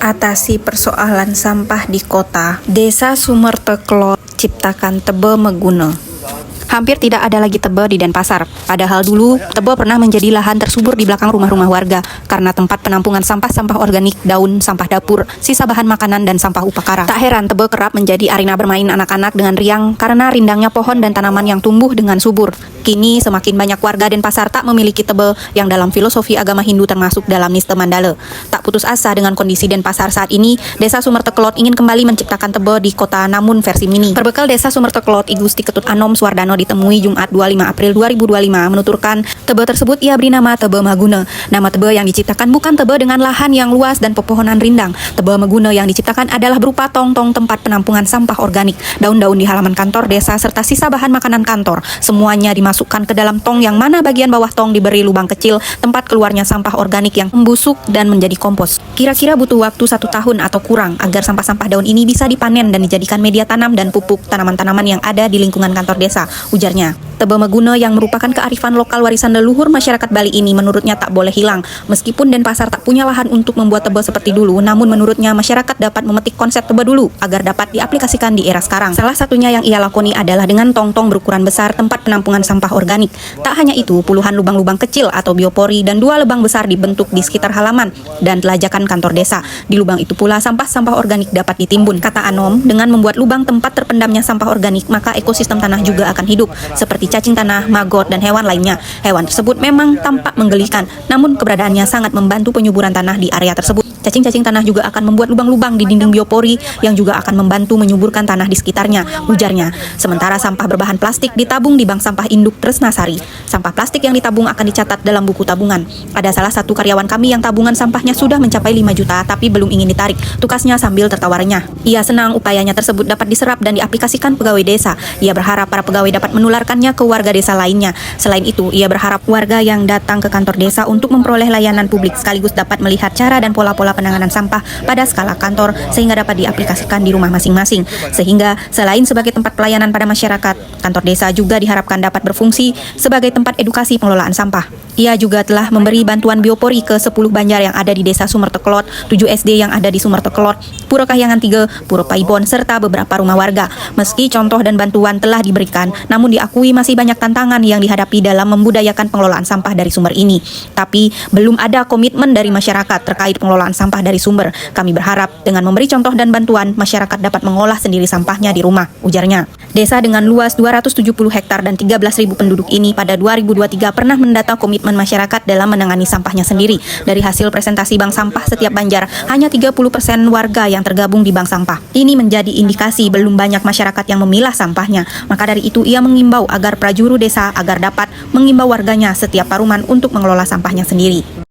Atasi persoalan sampah di kota. Desa Sumerteklot ciptakan Tebe Meguna. Hampir tidak ada lagi tebe di Denpasar. Padahal dulu tebe pernah menjadi lahan tersubur di belakang rumah-rumah warga karena tempat penampungan sampah-sampah organik, daun, sampah dapur, sisa bahan makanan dan sampah upakara. Tak heran tebe kerap menjadi arena bermain anak-anak dengan riang karena rindangnya pohon dan tanaman yang tumbuh dengan subur. Kini semakin banyak warga Denpasar tak memiliki tebe yang dalam filosofi agama Hindu termasuk dalam Niste Mandala. Tak putus asa dengan kondisi Denpasar saat ini, Desa Sumerteklot ingin kembali menciptakan tebe di kota namun versi mini. Berbekal Desa Sumerteklot, I Gusti Ketut Anom Suwardano ditemui Jumat 25 April 2025 menuturkan tebe tersebut ia beri nama Tebe Maguna. Nama tebe yang diciptakan bukan tebe dengan lahan yang luas dan pepohonan rindang. Tebe Maguna yang diciptakan adalah berupa tong-tong tempat penampungan sampah organik, daun-daun di halaman kantor desa serta sisa bahan makanan kantor. Semuanya dimasukkan ke dalam tong yang mana bagian bawah tong diberi lubang kecil tempat keluarnya sampah organik yang membusuk dan menjadi kompos. Kira-kira butuh waktu 1 tahun atau kurang agar sampah-sampah daun ini bisa dipanen dan dijadikan media tanam dan pupuk tanaman-tanaman yang ada di lingkungan kantor desa, ujarnya. Tebe Meguna yang merupakan kearifan lokal warisan leluhur masyarakat Bali ini menurutnya tak boleh hilang. Meskipun Denpasar tak punya lahan untuk membuat tebe seperti dulu, namun menurutnya masyarakat dapat memetik konsep tebe dulu agar dapat diaplikasikan di era sekarang. Salah satunya yang ia lakoni adalah dengan tong-tong berukuran besar tempat penampungan sampah organik. Tak hanya itu, puluhan lubang-lubang kecil atau biopori dan 2 lubang besar dibentuk di sekitar halaman dan telajakan kantor desa. Di lubang itu pula sampah-sampah organik dapat ditimbun. Kata Anom, dengan membuat lubang tempat terpendamnya sampah organik, maka ekosistem tanah juga akan hidup, seperti cacing tanah, maggot, dan hewan lainnya. Hewan tersebut memang tampak menggelikan, namun keberadaannya sangat membantu penyuburan tanah di area tersebut. Cacing-cacing tanah juga akan membuat lubang-lubang di dinding biopori yang juga akan membantu menyuburkan tanah di sekitarnya, ujarnya. Sementara sampah berbahan plastik ditabung di bank sampah induk Tresnasari. Sampah plastik yang ditabung akan dicatat dalam buku tabungan. Ada salah satu karyawan kami yang tabungan sampahnya sudah mencapai 5 juta tapi belum ingin ditarik, tukasnya sambil tertawarnya. Ia senang upayanya tersebut dapat diserap dan diaplikasikan pegawai desa. Ia berharap para pegawai dapat menularkannya ke warga desa lainnya. Selain itu, ia berharap warga yang datang ke kantor desa untuk memperoleh layanan publik sekaligus dapat melihat cara dan pola-pola penanganan sampah pada skala kantor sehingga dapat diaplikasikan di rumah masing-masing. Sehingga selain sebagai tempat pelayanan pada masyarakat, kantor desa juga diharapkan dapat berfungsi sebagai tempat edukasi pengelolaan sampah. Ia juga telah memberi bantuan biopori ke 10 banjar yang ada di Desa Sumerteklot, 7 SD yang ada di Sumerteklot, Pura Kahyangan 3, Pura Paibon, serta beberapa rumah warga. Meski contoh dan bantuan telah diberikan, namun diakui masih banyak tantangan yang dihadapi dalam membudayakan pengelolaan sampah dari sumber ini. Tapi belum ada komitmen dari masyarakat terkait pengelolaan sampah dari sumber. Kami berharap dengan memberi contoh dan bantuan, masyarakat dapat mengolah sendiri sampahnya di rumah, ujarnya. Desa dengan luas 270 hektar dan 13.000 penduduk ini pada 2023 pernah mendata komitmen masyarakat dalam menangani sampahnya sendiri. Dari hasil presentasi bank sampah setiap banjar, hanya 30% warga yang tergabung di bank sampah. Ini menjadi indikasi belum banyak masyarakat yang memilah sampahnya. Maka dari itu ia mengimbau agar prajuru desa agar dapat mengimbau warganya setiap paruman untuk mengelola sampahnya sendiri.